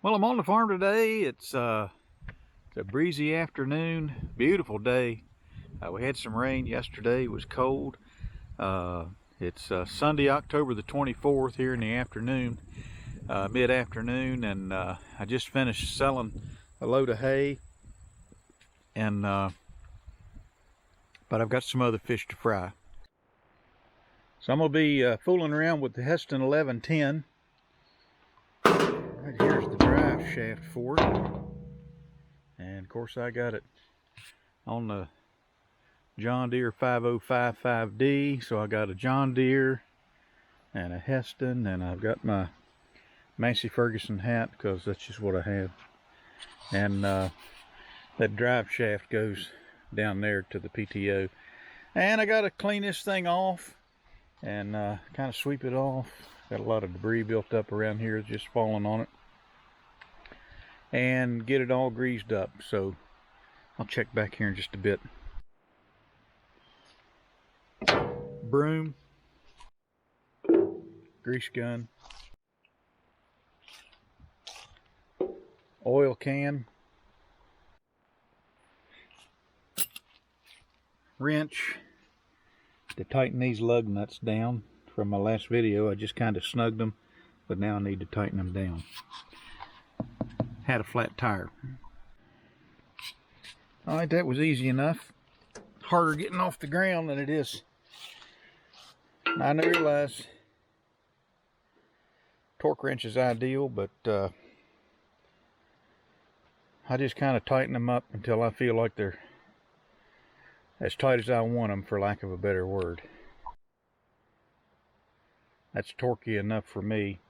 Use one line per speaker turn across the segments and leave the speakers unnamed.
Well, I'm on the farm today. It's a breezy afternoon, beautiful day. We had some rain yesterday. It was cold. It's Sunday, October the 24th here in the afternoon, mid-afternoon, and I just finished selling a load of hay, and but I've got some other fish to fry. So I'm gonna be fooling around with the Hesston 1110. Right here's the drive shaft for it, and of course I got it on the John Deere 5055D. So I got a John Deere and a Hesston, and I've got my Massey Ferguson hat because that's just what I have. And that drive shaft goes down there to the PTO. And I got to clean this thing off and kind of sweep it off. Got a lot of debris built up around here, just falling on it. And get it all greased up. So I'll check back here in just a bit. Broom, grease gun, oil can, wrench to tighten these lug nuts down. From my last video I just kind of snugged them, but now I need to tighten them down. Had a flat tire. Alright, that was easy enough. Harder getting off the ground than it is. I realize torque wrench is ideal, but I just kind of tighten them up until I feel like they're as tight as I want them, for lack of a better word. That's torquey enough for me.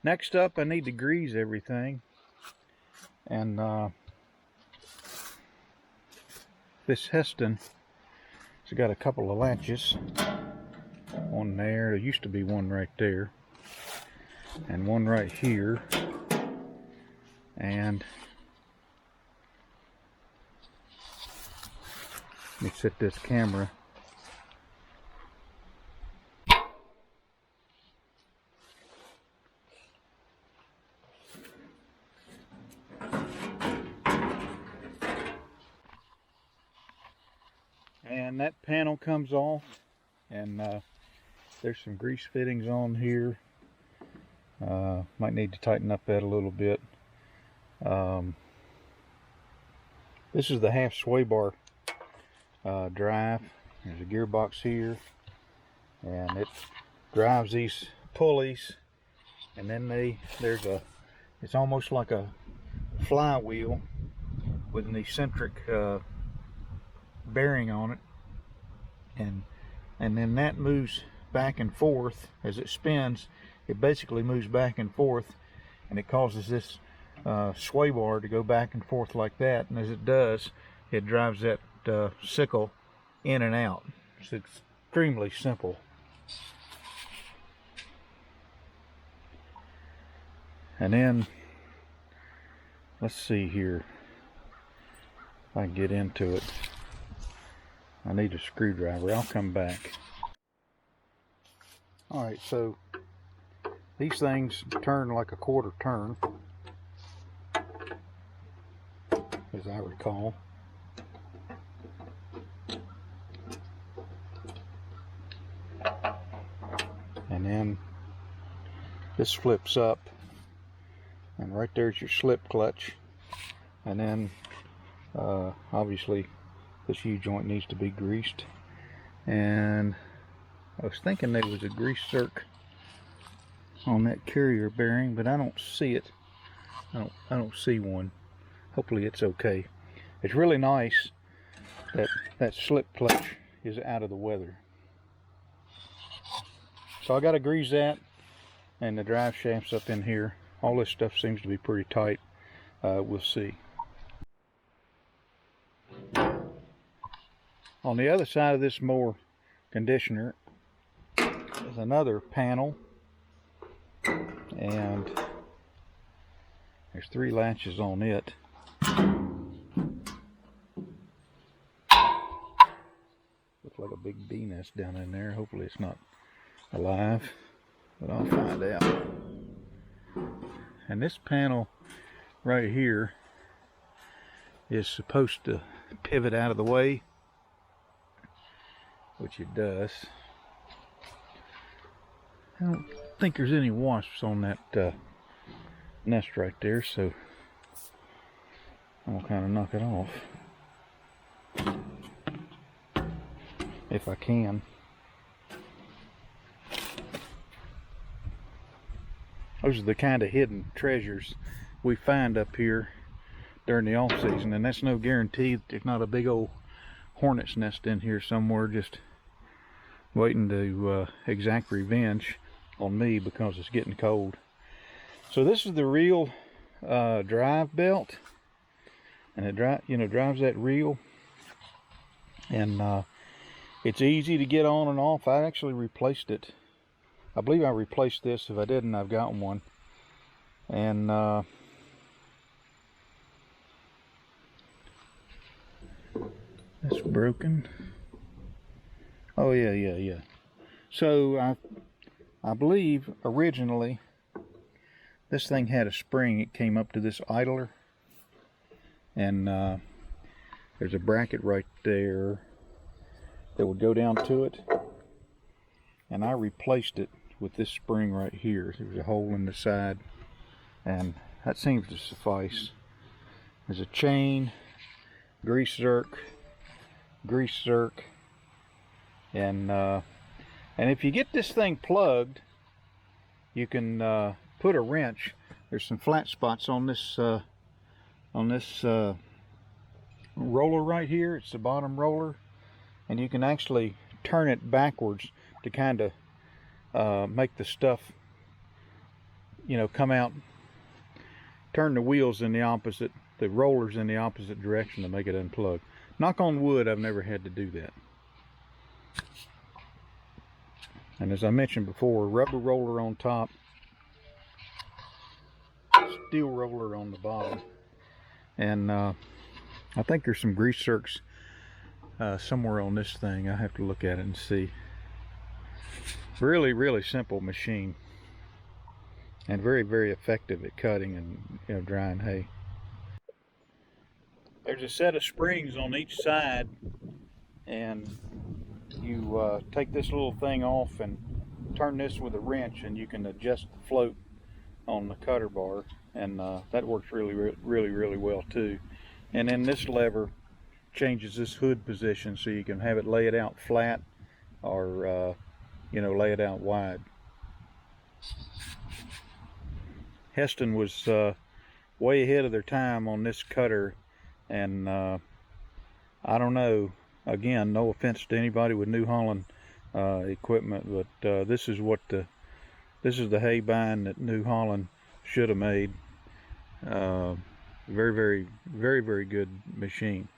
Next up, I need to grease everything, and this Hesston has got a couple of latches. One there, there used to be one right there, and one right here, and let me set this camera. And that panel comes off, and there's some grease fittings on here. Might need to tighten up that a little bit. This is the half sway bar drive. There's a gearbox here, and it drives these pulleys, and then it's almost like a flywheel with an eccentric bearing on it, and then that moves back and forth as it spins. It basically moves back and forth, and it causes this sway bar to go back and forth like that, and as it does, it drives that sickle in and out. It's extremely simple. And then let's see here if I can get into it. I need a screwdriver. I'll come back. Alright, so these things turn like a quarter turn, as I recall. And then this flips up, and right there's your slip clutch. And then obviously this U-joint needs to be greased, and I was thinking there was a grease zerk on that carrier bearing, but I don't see it. I don't see one. Hopefully it's okay. It's really nice that that slip clutch is out of the weather. So I got to grease that, and the drive shaft's up in here. All this stuff seems to be pretty tight. We'll see. On the other side of this mower conditioner is another panel, and there's 3 latches on it. Looks like a big bee nest down in there. Hopefully it's not alive. but I'll find out. And this panel right here is supposed to pivot out of the way, which it does. I don't think there's any wasps on that nest right there, so I'll kind of knock it off if I can. Those are the kind of hidden treasures we find up here during the off season, and that's no guarantee that there's not a big old hornet's nest in here somewhere just waiting to exact revenge on me because it's getting cold. So this is the reel drive belt, and it drives that reel, and it's easy to get on and off. I actually replaced it. I believe I replaced this. If I didn't, I've got one. And that's broken. Oh yeah. So I believe originally this thing had a spring. It came up to this idler, and there's a bracket right there that would go down to it, and I replaced it with this spring right here. There was a hole in the side, and that seems to suffice. There's a chain, grease zerk, and if you get this thing plugged, you can put a wrench. There's some flat spots on this roller right here. It's the bottom roller, and you can actually turn it backwards to kind of make the stuff, come out. Turn the wheels in the rollers in the opposite direction to make it unplug. Knock on wood, I've never had to do that. And as I mentioned before, rubber roller on top, steel roller on the bottom. And I think there's some grease zerks somewhere on this thing. I have to look at it and see. Really simple machine, and very effective at cutting and drying hay. There's a set of springs on each side, and you take this little thing off and turn this with a wrench, and you can adjust the float on the cutter bar, and that works really well too. And then this lever changes this hood position so you can have it lay it out flat, or lay it out wide. Hesston was way ahead of their time on this cutter, and I don't know, again, no offense to anybody with New Holland equipment, but this is the hay bind that New Holland should have made. Very good machine.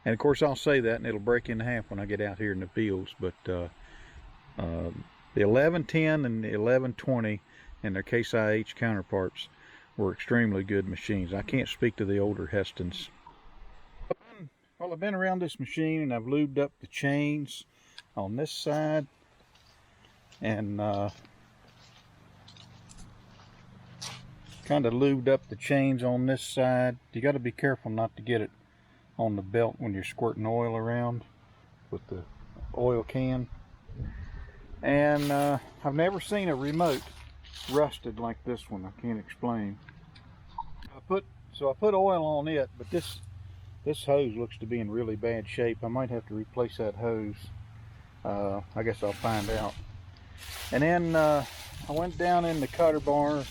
And of course I'll say that and it'll break in half when I get out here in the fields, but the 1110 and the 1120 and their Case IH counterparts were extremely good machines. I can't speak to the older Hestons. Well, I've been around this machine and I've lubed up the chains on this side, and kind of lubed up the chains on this side. You got to be careful not to get it on the belt when you're squirting oil around with the oil can. And I've never seen a remote rusted like this one. I can't explain. I put oil on it, but this hose looks to be in really bad shape. I might have to replace that hose. I guess I'll find out. And then I went down in the cutter bar,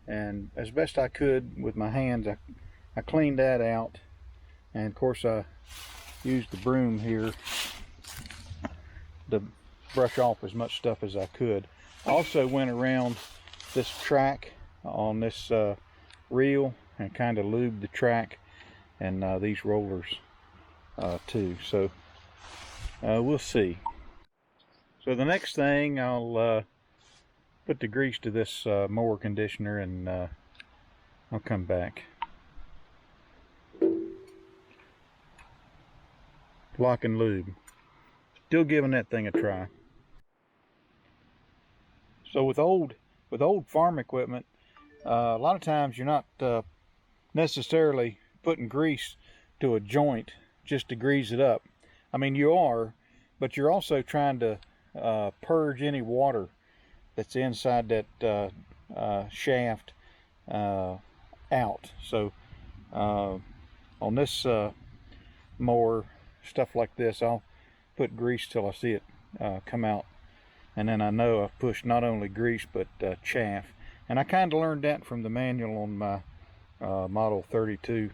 and as best I could with my hands, I cleaned that out. And of course I used the broom here to brush off as much stuff as I could. I also went around this track on this reel and kind of lubed the track and these rollers too. So we'll see. So the next thing, I'll put the grease to this mower conditioner, and I'll come back. Lock and lube. Still giving that thing a try. So with old farm equipment, a lot of times you're not necessarily putting grease to a joint just to grease it up. I mean, you are, but you're also trying to purge any water that's inside that shaft out. So on this mower, stuff like this, I'll put grease till I see it come out, and then I know I've pushed not only grease but chaff. And I kind of learned that from the manual on my Model 32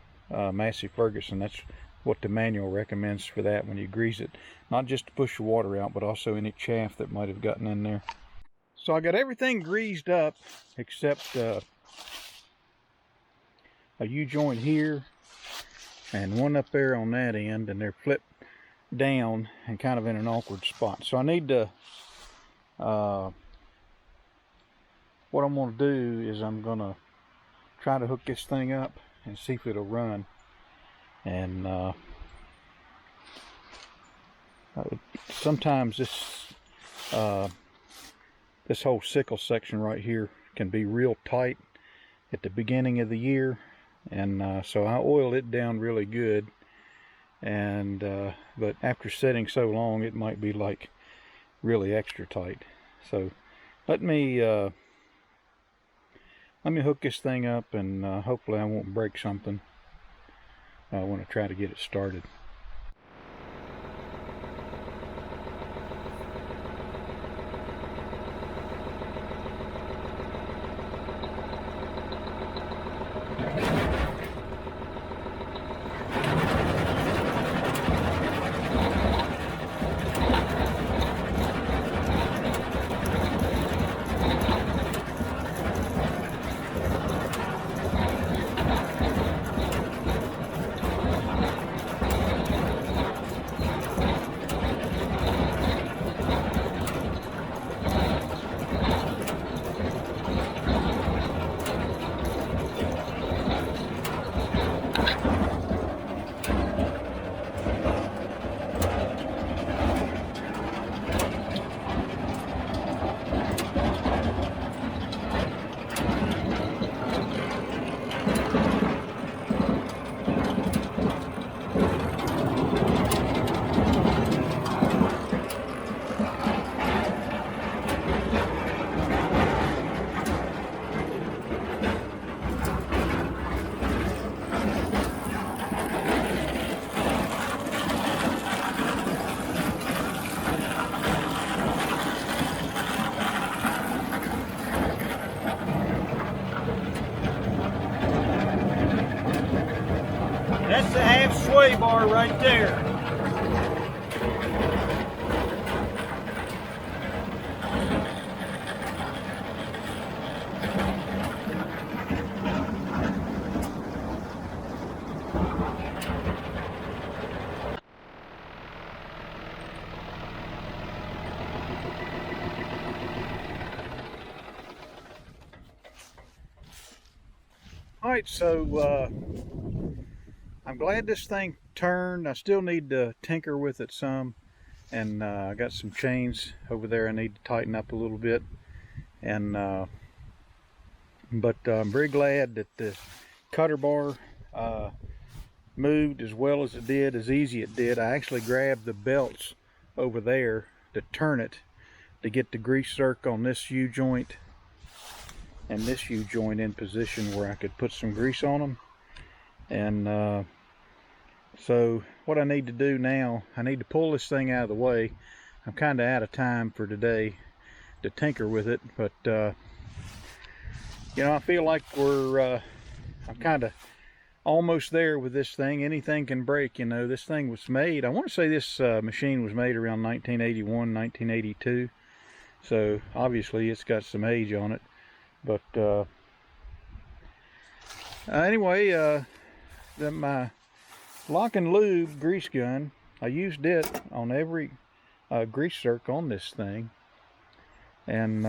Massey Ferguson. That's what the manual recommends for that when you grease it, not just to push the water out, but also any chaff that might have gotten in there. So I got everything greased up except a U-joint here and one up there on that end, and they're flipped down and kind of in an awkward spot. So I need to, what I'm going to do is I'm going to try to hook this thing up and see if it'll run. And sometimes this whole sickle section right here can be real tight at the beginning of the year, and so I oil it down really good, and but after setting so long it might be like really extra tight. So let me hook this thing up, and hopefully I won't break something when I try to get it started. That's the half sway bar right there. All right, so I'm glad this thing turned. I still need to tinker with it some, and I got some chains over there I need to tighten up a little bit, and but I'm very glad that the cutter bar moved as well as it did, as easy it did. I actually grabbed the belts over there to turn it to get the grease zerk on this U-joint and this U-joint in position where I could put some grease on them. And so what I need to do now, I need to pull this thing out of the way. I'm kind of out of time for today to tinker with it, but you know, I feel like I'm kind of almost there with this thing. Anything can break, you know. This thing was made, I want to say this machine was made around 1981, 1982. So obviously it's got some age on it. But anyway, my lock and lube grease gun, I used it on every grease zerk on this thing, and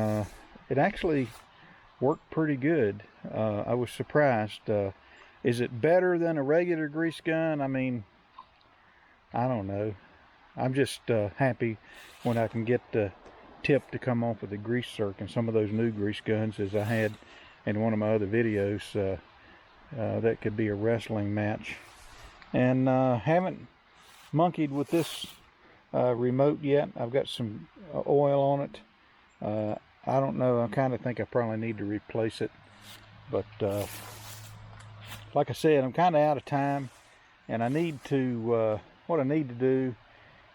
it actually worked pretty good. I was surprised. Is it better than a regular grease gun? I mean, I don't know. I'm just happy when I can get the tip to come off of the grease zerk and some of those new grease guns, as I had in one of my other videos. That could be a wrestling match. And haven't monkeyed with this remote yet. I've got some oil on it. I don't know, I kind of think I probably need to replace it, but like I said, I'm kind of out of time, and I need to what I need to do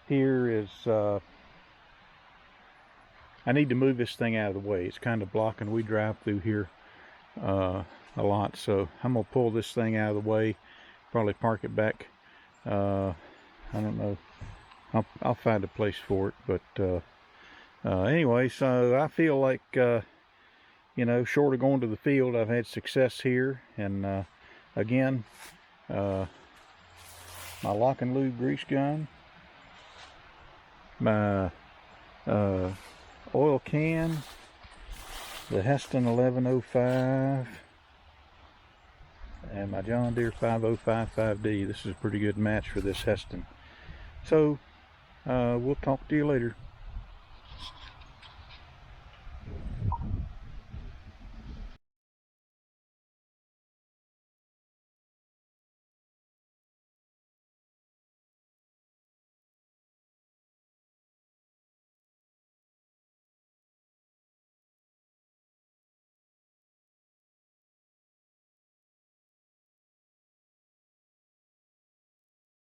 here is I need to move this thing out of the way. It's kind of blocking. We drive through here a lot, so I'm gonna pull this thing out of the way, probably park it back. I don't know, I'll find a place for it, but anyway, so I feel like you know, short of going to the field, I've had success here. And again, my lock and lube grease gun, my oil can, the Hesston 1105, and my John Deere 5055D. This is a pretty good match for this Hesston. So we'll talk to you later.